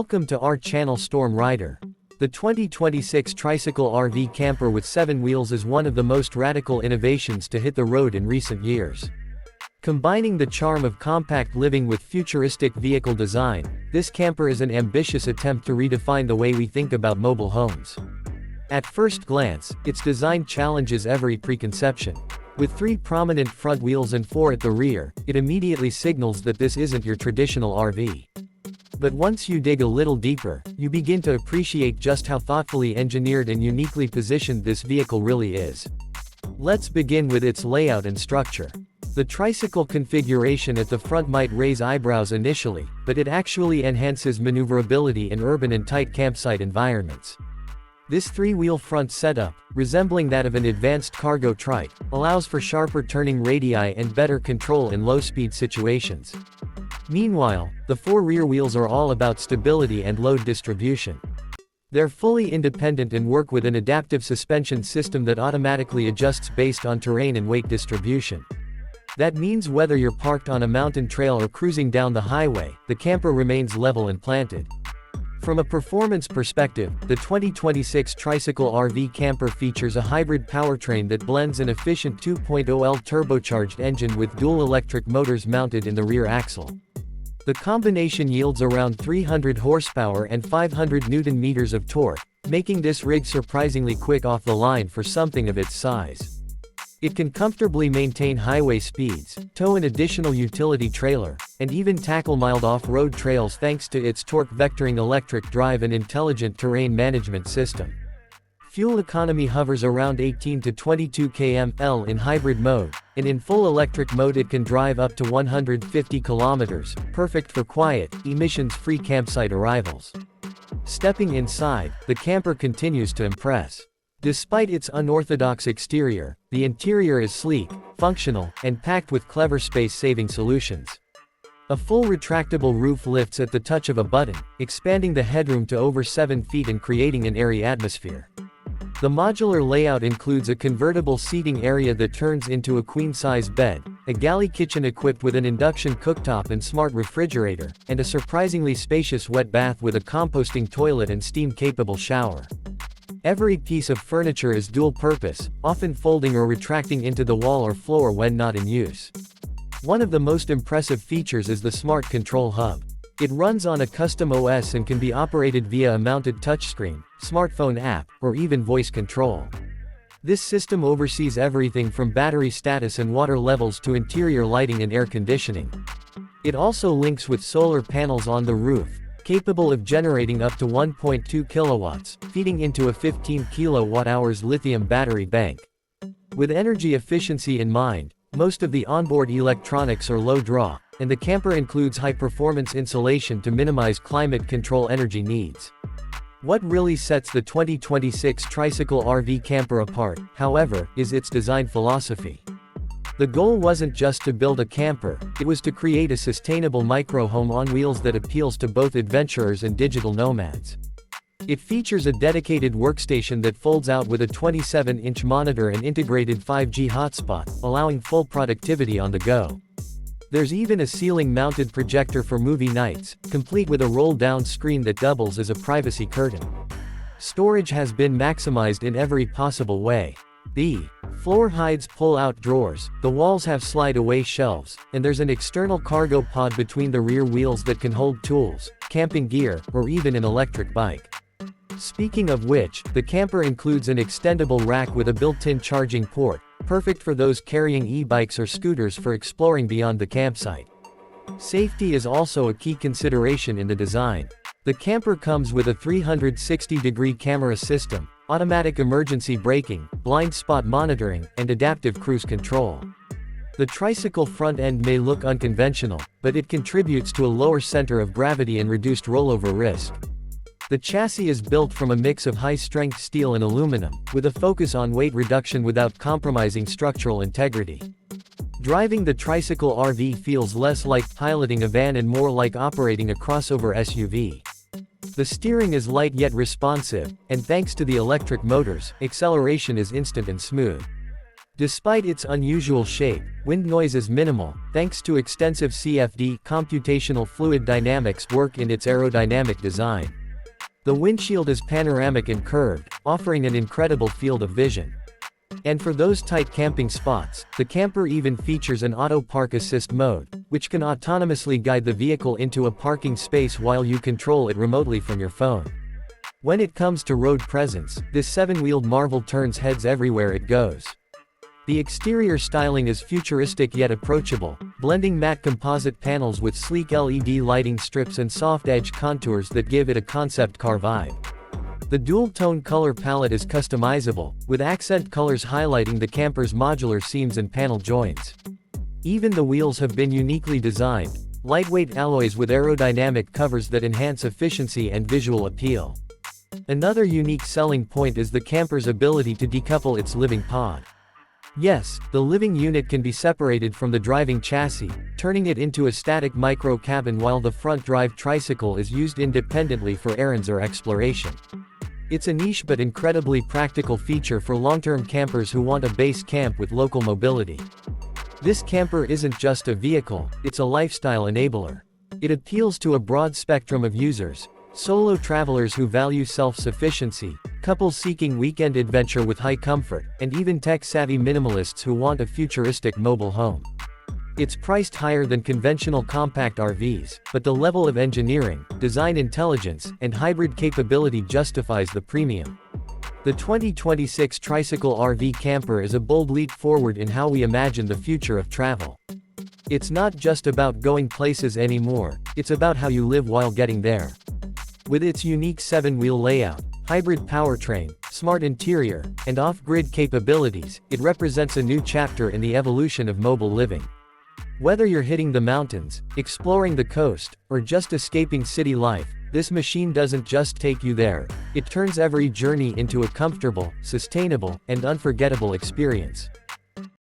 Welcome to our channel Storm Rider. The 2026 Tricycle RV Camper with 7 wheels is one of the most radical innovations to hit the road in recent years. Combining the charm of compact living with futuristic vehicle design, this camper is an ambitious attempt to redefine the way we think about mobile homes. At first glance, its design challenges every preconception. With 3 prominent front wheels and 4 at the rear, it immediately signals that this isn't your traditional RV. But once you dig a little deeper, you begin to appreciate just how thoughtfully engineered and uniquely positioned this vehicle really is. Let's begin with its layout and structure. The tricycle configuration at the front might raise eyebrows initially, but it actually enhances maneuverability in urban and tight campsite environments. This 3-wheel front setup, resembling that of an advanced cargo trike, allows for sharper turning radii and better control in low-speed situations. Meanwhile, the 4 rear wheels are all about stability and load distribution. They're fully independent and work with an adaptive suspension system that automatically adjusts based on terrain and weight distribution. That means whether you're parked on a mountain trail or cruising down the highway, the camper remains level and planted. From a performance perspective, the 2026 Tricycle RV Camper features a hybrid powertrain that blends an efficient 2.0L turbocharged engine with dual electric motors mounted in the rear axle. The combination yields around 300 horsepower and 500 Nm of torque, making this rig surprisingly quick off the line for something of its size. It can comfortably maintain highway speeds, tow an additional utility trailer, and even tackle mild off-road trails thanks to its torque-vectoring electric drive and intelligent terrain management system. Fuel economy hovers around 18 to 22 km/h in hybrid mode, and in full electric mode it can drive up to 150 km, perfect for quiet, emissions-free campsite arrivals. Stepping inside, the camper continues to impress. Despite its unorthodox exterior, the interior is sleek, functional, and packed with clever space-saving solutions. A full retractable roof lifts at the touch of a button, expanding the headroom to over 7 feet and creating an airy atmosphere. The modular layout includes a convertible seating area that turns into a queen-size bed, a galley kitchen equipped with an induction cooktop and smart refrigerator, and a surprisingly spacious wet bath with a composting toilet and steam-capable shower. Every piece of furniture is dual-purpose, often folding or retracting into the wall or floor when not in use. One of the most impressive features is the Smart Control Hub. It runs on a custom OS and can be operated via a mounted touchscreen, smartphone app, or even voice control. This system oversees everything from battery status and water levels to interior lighting and air conditioning. It also links with solar panels on the roof, capable of generating up to 1.2 kilowatts, feeding into a 15 kWh lithium battery bank. With energy efficiency in mind, most of the onboard electronics are low draw, and the camper includes high-performance insulation to minimize climate control energy needs. What really sets the 2026 Tricycle RV Camper apart, however, is its design philosophy. The goal wasn't just to build a camper, it was to create a sustainable micro-home on wheels that appeals to both adventurers and digital nomads. It features a dedicated workstation that folds out with a 27-inch monitor and integrated 5G hotspot, allowing full productivity on the go. There's even a ceiling-mounted projector for movie nights, complete with a roll-down screen that doubles as a privacy curtain. Storage has been maximized in every possible way. The floor hides pull-out drawers, the walls have slide-away shelves, and there's an external cargo pod between the rear wheels that can hold tools, camping gear, or even an electric bike. Speaking of which, the camper includes an extendable rack with a built-in charging port, perfect for those carrying e-bikes or scooters for exploring beyond the campsite. Safety is also a key consideration in the design. The camper comes with a 360-degree camera system, automatic emergency braking, blind spot monitoring, and adaptive cruise control. The tricycle front end may look unconventional, but it contributes to a lower center of gravity and reduced rollover risk. The chassis is built from a mix of high-strength steel and aluminum, with a focus on weight reduction without compromising structural integrity. Driving the Tricycle RV feels less like piloting a van and more like operating a crossover SUV. The steering is light yet responsive, and thanks to the electric motors, acceleration is instant and smooth. Despite its unusual shape, wind noise is minimal, thanks to extensive CFD computational fluid dynamics work in its aerodynamic design. The windshield is panoramic and curved, offering an incredible field of vision. And for those tight camping spots, the camper even features an auto park assist mode, which can autonomously guide the vehicle into a parking space while you control it remotely from your phone. When it comes to road presence, this 7-wheeled marvel turns heads everywhere it goes. The exterior styling is futuristic yet approachable, blending matte composite panels with sleek LED lighting strips and soft edge contours that give it a concept car vibe. The dual-tone color palette is customizable, with accent colors highlighting the camper's modular seams and panel joints. Even the wheels have been uniquely designed, lightweight alloys with aerodynamic covers that enhance efficiency and visual appeal. Another unique selling point is the camper's ability to decouple its living pod. Yes, the living unit can be separated from the driving chassis, turning it into a static micro cabin while the front drive tricycle is used independently for errands or exploration. It's a niche but incredibly practical feature for long-term campers who want a base camp with local mobility. This camper isn't just a vehicle, it's a lifestyle enabler. It appeals to a broad spectrum of users: solo travelers who value self-sufficiency, couples seeking weekend adventure with high comfort, and even tech-savvy minimalists who want a futuristic mobile home. It's priced higher than conventional compact RVs, but the level of engineering, design intelligence, and hybrid capability justifies the premium. The 2026 Tricycle RV Camper is a bold leap forward in how we imagine the future of travel. It's not just about going places anymore, it's about how you live while getting there. With its unique 7-wheel layout, hybrid powertrain, smart interior, and off-grid capabilities, it represents a new chapter in the evolution of mobile living. Whether you're hitting the mountains, exploring the coast, or just escaping city life, this machine doesn't just take you there, it turns every journey into a comfortable, sustainable, and unforgettable experience.